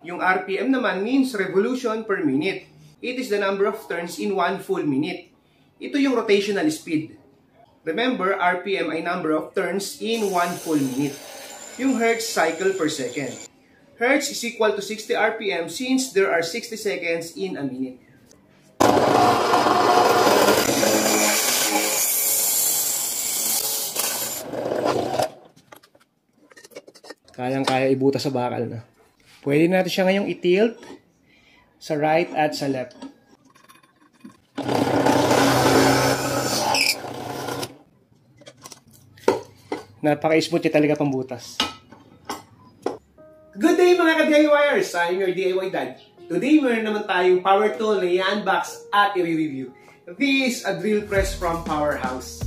Yung RPM naman means revolution per minute. It is the number of turns in 1 full minute. Ito yung rotational speed. Remember, RPM ay number of turns in 1 full minute. Yung Hertz cycle per second. Hertz is equal to 60 RPM since there are 60 seconds in a minute. Kayang-kaya ibutas sa bakal na. Pwede natin siya ngayong i-tilt sa right at sa left. Napaka-smooth niya talaga pambutas. Good day mga ka-DIYers! I'm your DIY Dad. Today meron naman tayong power tool na i-unbox at i-review. This is a drill press from Powerhouse.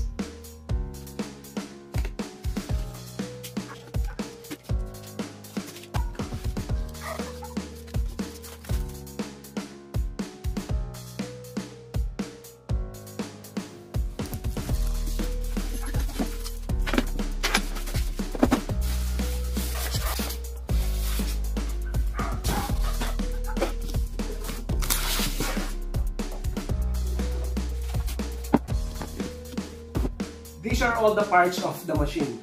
These are all the parts of the machine.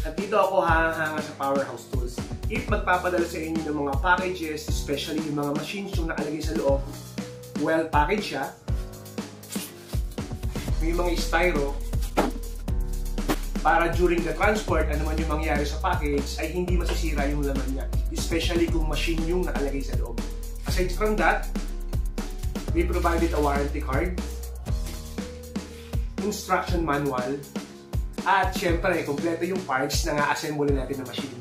At dito ako hahanga sa Powerhouse Tools. If magpapadala sa inyo ng mga packages, especially yung mga machines yung nakalagay sa loob, well packaged siya. May mga styro para during the transport, ano man yung mangyari sa package, ay hindi masisira yung laman niya. Especially kung machine yung nakalagay sa loob. Aside from that, we provided a warranty card, instruction manual, at syempre, kompleto yung parts na nga-assemble natin na machine.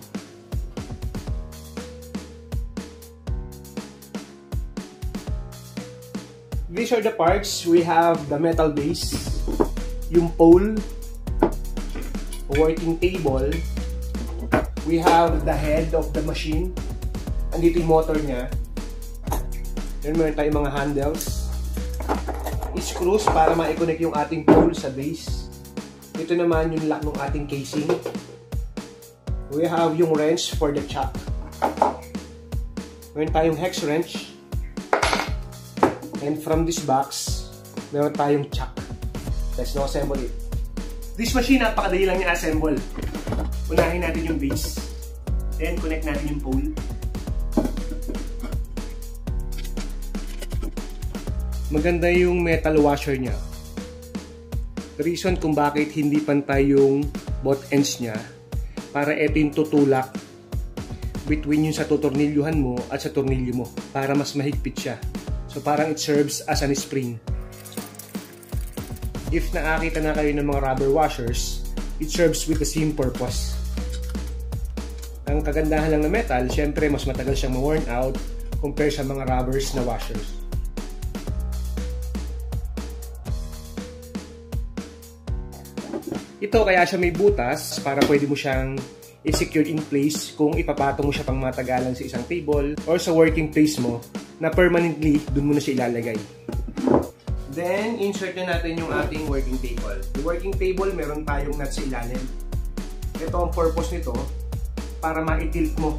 These are the parts. We have the metal base, yung pole, working table, we have the head of the machine, andito yung motor niya, then meron tayong mga handles, screws para ma-connect yung ating pole sa base. Ito naman yung lock ng ating casing. We have yung wrench for the chuck. Meron tayong hex wrench. And from this box, meron tayong chuck. Let's now assemble it. This machine, napakadali lang niya assemble. Unahin natin yung base. Then connect natin yung pole. Maganda yung metal washer niya. The reason kung bakit hindi pantay yung both ends niya, para ito yung tutulak between yung sa tutornilyuhan mo at sa tornilyo mo, para mas mahigpit siya. So parang it serves as an spring. If nakakita na kayo ng mga rubber washers, it serves with the same purpose. Ang kagandahan lang ng metal, syempre mas matagal siyang ma-worn out compare sa mga rubbers na washers. Ito kaya siya may butas para pwede mo siyang i-secure in place kung ipapatong mo siya pang matagalan sa isang table or sa working place mo na permanently dun mo na siya ilalagay. Then, insert na natin yung ating working table. Yung working table, meron tayong nut sa ilalim. Ito ang purpose nito para ma-tilt mo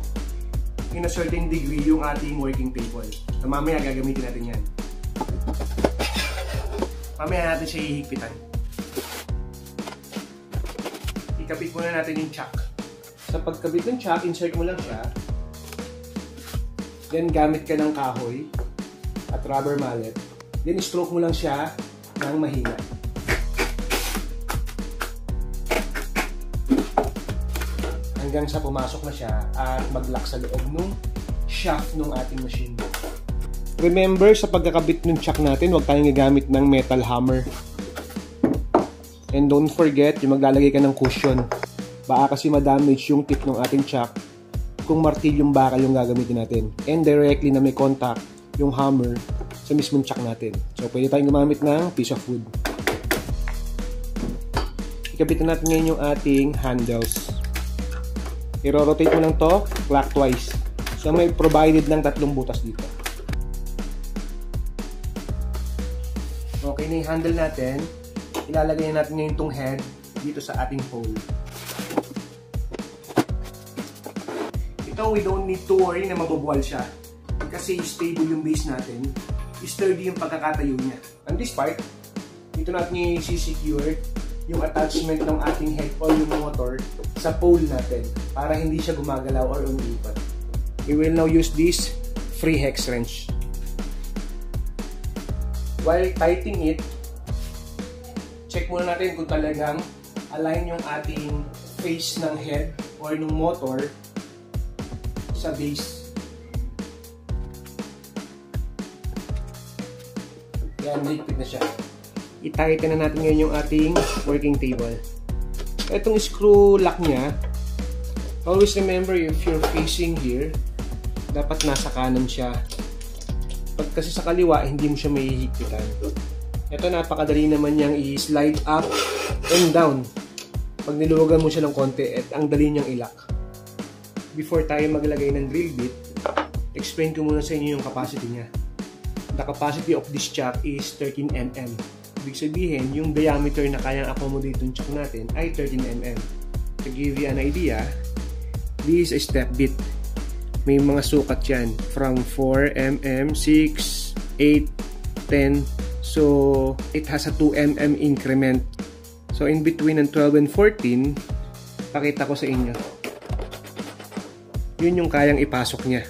in a certain degree yung ating working table. Na mamaya gagamitin natin yan. Mamaya natin siya hihigpitan. Ikabit muna natin yung chuck. Sa pagkabit ng chuck, insert mo lang siya. Then gamit ka ng kahoy at rubber mallet. Then stroke mo lang siya ng mahina. Hanggang sa pumasok na siya at mag-lock sa loob ng shaft ng ating machine. Remember, sa pagkakabit ng chuck natin, huwag tayong gagamit ng metal hammer. And don't forget, yung maglalagay ka ng cushion. Baka kasi ma-damage yung tip ng ating chuck kung martilyong bakal yung gagamitin natin. And directly na may contact yung hammer sa mismong chuck natin. So, pwede tayong gumamit ng piece of wood. Ikabitan natin ngayon yung ating handles. I-rotate mo lang to clockwise. So, may provided ng 3 butas dito. Okay na yung handle natin. Ilalagay natin ngayon itong head dito sa ating pole. Ito Ito, we don't need to worry na mababuwal siya. Kasi stable yung base natin. Sturdy yung pagkakatayo niya. On this part, dito natin i-secure yung attachment ng ating head or yung motor sa pole natin para hindi siya gumagalaw or umiipat. We will now use this free hex wrench. While tightening it, check muna natin kung talagang align yung ating face ng head or ng motor sa base. Yan, ligpit na siya. I-tighten na natin ngayon yung ating working table. Itong screw lock niya, always remember if you're facing here, dapat nasa kanan siya. Pag kasi sa kaliwa, hindi mo siya mahihigpitan. Ito, napakadali naman niyang i-slide up and down. Pag niluwagan mo siya ng konti, at ang dali niyang i-lock. Before tayo maglagay ng drill bit, explain ko muna sa inyo yung capacity niya. The capacity of this chuck is 13 mm. Ibig sabihin, yung diameter na kayang accommodate yung chuck natin ay 13 mm. To give you an idea, this is a step bit. May mga sukat yan. From 4 mm, 6, 8, 10. So, it has a 2 mm increment. So, in between ng 12 and 14, pakita ko sa inyo. Yun yung kayang ipasok niya.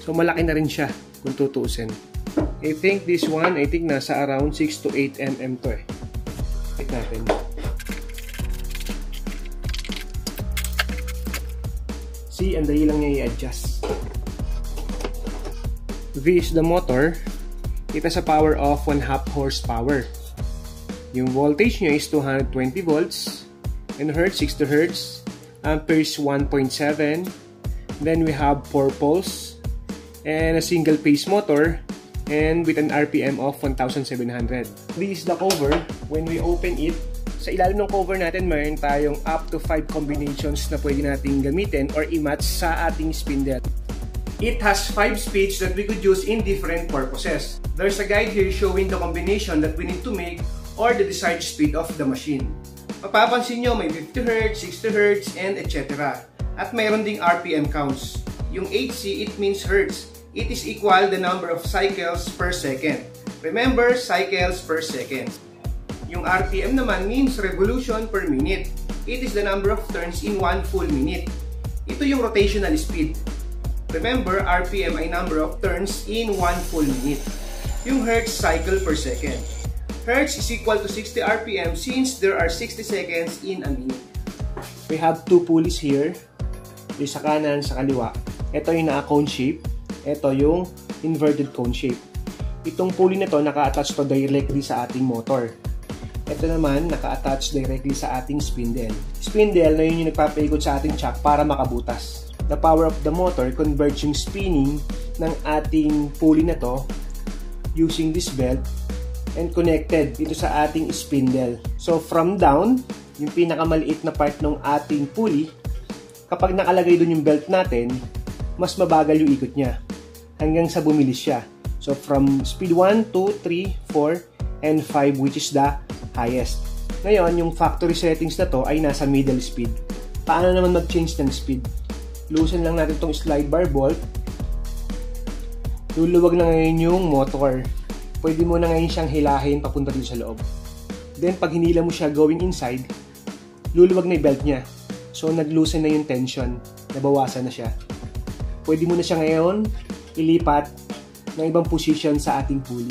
So, malaki na rin siya kung tutuusin. I think this one, nasa around 6 to 8 mm to eh. Check natin. See, ang dali lang niya i-adjust. This is the motor. It has a power of 1/2 horsepower. Yung voltage niya is 220 volts. And hertz, 60 hertz. Amperes, 1.7. Then we have 4 poles. And a single phase motor. And with an RPM of 1,700. This is the cover. When we open it, sa ilalim ng cover natin, mayroon tayong up to 5 combinations na pwede nating gamitin or i-match sa ating spindle. It has 5 speeds that we could use in different purposes. There's a guide here showing the combination that we need to make or the desired speed of the machine. Mapapansin nyo, may 50 Hz, 60 Hz, and etc. At mayroon ding RPM counts. Yung HC, it means Hertz. It is equal the number of cycles per second. Remember, cycles per second. Yung RPM naman means revolution per minute. It is the number of turns in 1 full minute. Ito yung rotational speed. Remember, RPM ay number of turns in 1 full minute. Yung Hertz, cycle per second. Hertz is equal to 60 RPM since there are 60 seconds in a minute. We have 2 pulleys here. Yung sa kanan, sa kaliwa. Ito yung naka-cone shape. Ito yung inverted cone shape. Itong pulley na to naka-attach to directly sa ating motor. Ito naman naka-attach directly sa ating spindle. Spindle na yun yung nagpapaikot sa ating chuck para makabutas. The power of the motor converts yung spinning ng ating pulley na to using this belt and connected dito sa ating spindle. So from down, yung pinakamaliit na part ng ating pulley, kapag nakalagay doon yung belt natin, mas mabagal yung ikot niya hanggang sa bumilis siya. So from speed 1, 2, 3, 4, and 5 which is the highest. Ngayon, yung factory settings na to ay nasa middle speed. Paano naman mag-change ng speed? Loosen lang natin itong slide bar bolt. Luluwag na ngayon yung motor. Pwede mo na ngayon siyang hilahin papunta dito sa loob. Then pag hinila mo siya going inside, luluwag na yung belt niya. So nag-loosen na yung tension. Nabawasan na siya. Pwede mo na siya ngayon ilipat ng ibang position sa ating pulley.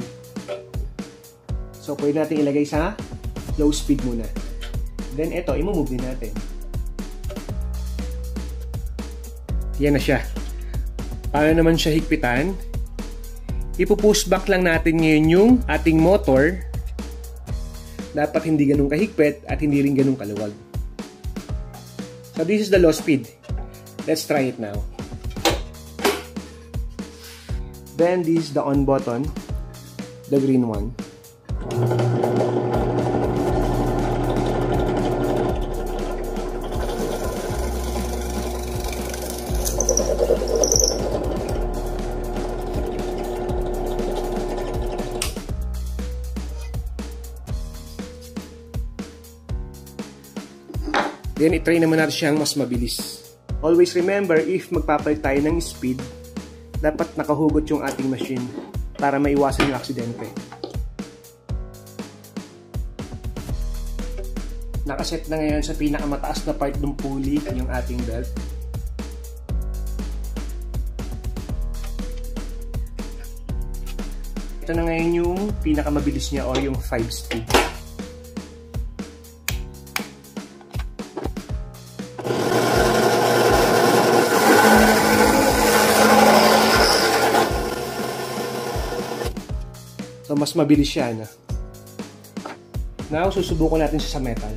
So, pwede natin ilagay sa low speed muna. Then, ito, i-move din natin. Yan na siya. Paano naman siya higpitan? Ipo-push back lang natin ngayon yung ating motor. Dapat hindi ganun kahigpit at hindi rin ganun kaluwag. So, this is the low speed. Let's try it now. Then, this is the on button, the green one. Then, itry naman natin siyang mas mabilis. Always remember, if magpapalit tayo ng speed, dapat nakahugot yung ating machine para maiwasan yung aksidente. Nakaset na ngayon sa pinakamataas na part ng pulley yung ating belt. Ito na ngayon yung pinakamabilis niya o yung 5 speed. So, mas mabilis siya, no? Now, susubukan natin siya sa metal.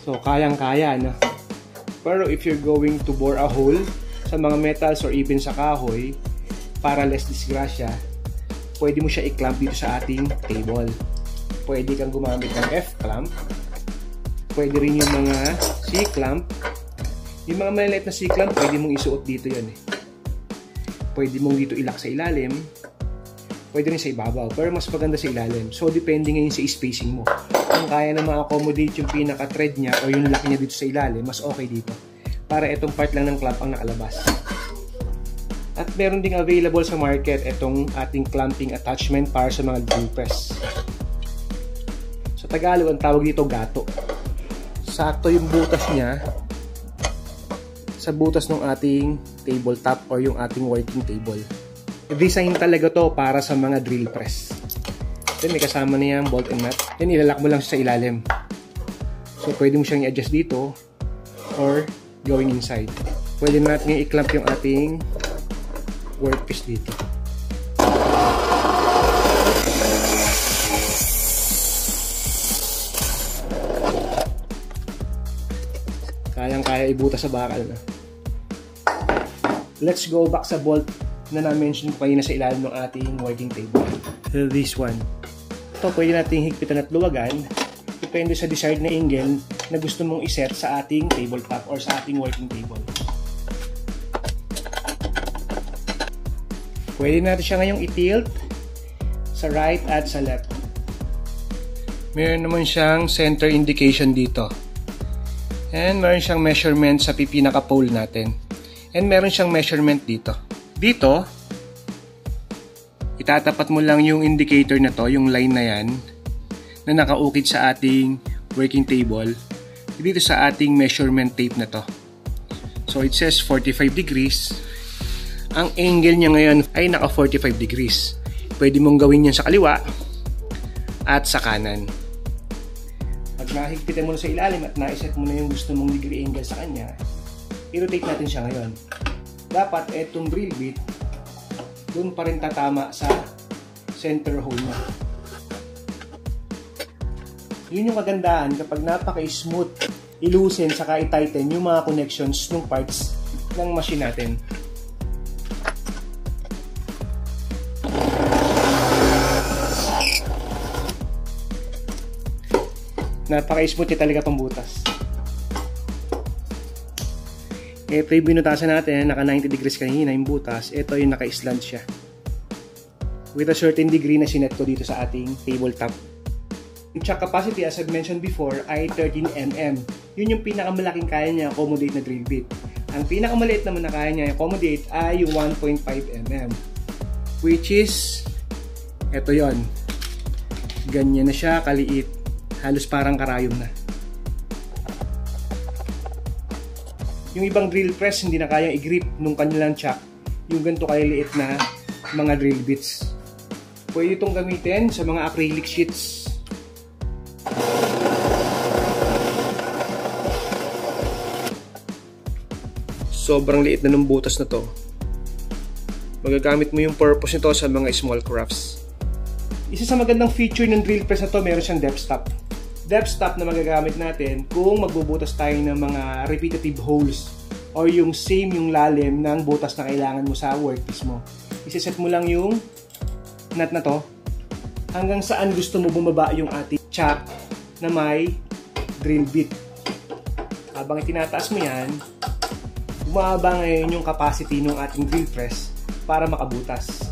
So, kayang-kaya, no? Pero if you're going to bore a hole sa mga metals or even sa kahoy, para less disgrasya, pwede mo siya i-clamp dito sa ating table. Pwede kang gumamit ng F-clamp. Pwede rin yung mga C-clamp. Yung mga maliliit na C-clamp, pwede mong isuot dito yun. Pwede mong dito ilak sa ilalim. Pwede rin sa ibabaw. Pero mas maganda sa ilalim. So, depende ngayon sa spacing mo. Kung kaya na ma-accommodate yung pinaka-thread niya o yung lock niya dito sa ilalim, mas okay dito. Para itong part lang ng clamp ang nakalabas. At meron ding available sa market itong ating clamping attachment para sa mga drill press. Sa Tagalog, ang tawag dito gato. Sakto yung butas niya sa butas ng ating tabletop or yung ating working table. Design talaga to para sa mga drill press. Then may kasama na yung bolt and nut. Then ilalak mo lang siya sa ilalim. So pwede mo siyang i-adjust dito or going inside. Pwede natin i-clamp yung ating workpiece dito. Kayang-kaya ibutas sa bakal na. Let's go back sa bolt na na-mention ko kanina sa ilalim ng ating working table. So this one. Ito pwede nating higpitan at luwagan. Depende sa desired na angle na gusto mong iset sa ating tabletop or sa ating working table. Pwede natin siya ngayong i-tilt sa right at sa left. Meron naman siyang center indication dito. And meron siyang measurement sa pinaka-pole natin. And meron siyang measurement dito. Dito, itatapat mo lang yung indicator na to, yung line na yan, na nakaukit sa ating working table, dito sa ating measurement tape na to. So it says 45 degrees. Ang angle niya ngayon ay naka 45 degrees. Pwede mong gawin yan sa kaliwa at sa kanan. Pag nahigpitan mo na sa ilalim at naiset mo na yung gusto mong degree angle sa kanya, i-rotate natin siya ngayon. Dapat etong drill bit doon pa rin tatama sa center hole niya. Yun yung kagandahan kapag napaka-smooth i-loosen saka i-tighten yung mga connections ng parts ng machine natin. Napaka-smooth niya talaga itong butas. Ito yung binutasan natin, naka 90 degrees kanina yung butas. Ito yung naka-slant siya. With a certain degree na sinet ko dito sa ating tabletop. Yung chuck capacity, as I've mentioned before, ay 13 mm. Yun yung pinakamalaking kaya niya accommodate na drill bit. Ang pinakamaliit naman na kaya niya accommodate ay yung 1.5 mm. Which is, ito yon. Ganyan na siya, kaliit. Halos parang karayom na. Yung ibang drill press hindi na kayang i-grip nung kanilang chuck yung ganito kaliliit na mga drill bits. Pwede itong gamitin sa mga acrylic sheets. Sobrang liit na ng butas na to. Magagamit mo yung purpose nito sa mga small crafts. Isa sa magandang feature ng drill press na to, meron siyang depth stop. Depth stop na magagamit natin kung magbubutas tayo ng mga repetitive holes or yung same yung lalim ng butas na kailangan mo sa workpiece mo. Isiset mo lang yung nut na to, hanggang saan gusto mo bumaba yung ating chuck na may drill bit. Habang itinataas mo yan, bumaba ngayon yung capacity ng ating drill press para makabutas.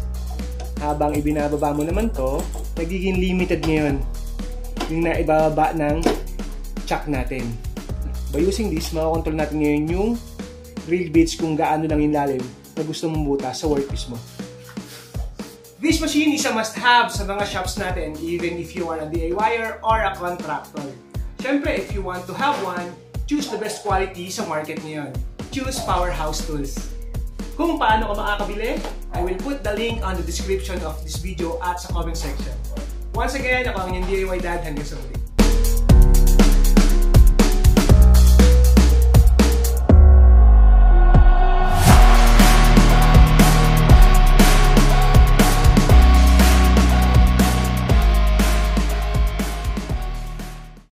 Habang ibinababa mo naman to, nagiging limited ngayon yung naibababa ng chuck natin. By using this, makakontrol natin ngayon yung drill bits kung gaano lang yung lalim na gusto mong butas sa workpiece mo. This machine is a must-have sa mga shops natin, even if you are a DIYer or a contractor. Siyempre, if you want to have one, choose the best quality sa market ngayon. Choose Powerhouse Tools. Kung paano ka makakabili, I will put the link on the description of this video at sa comment section. Once again, ako ang inyong DIY Dad. Hanggang sa muli.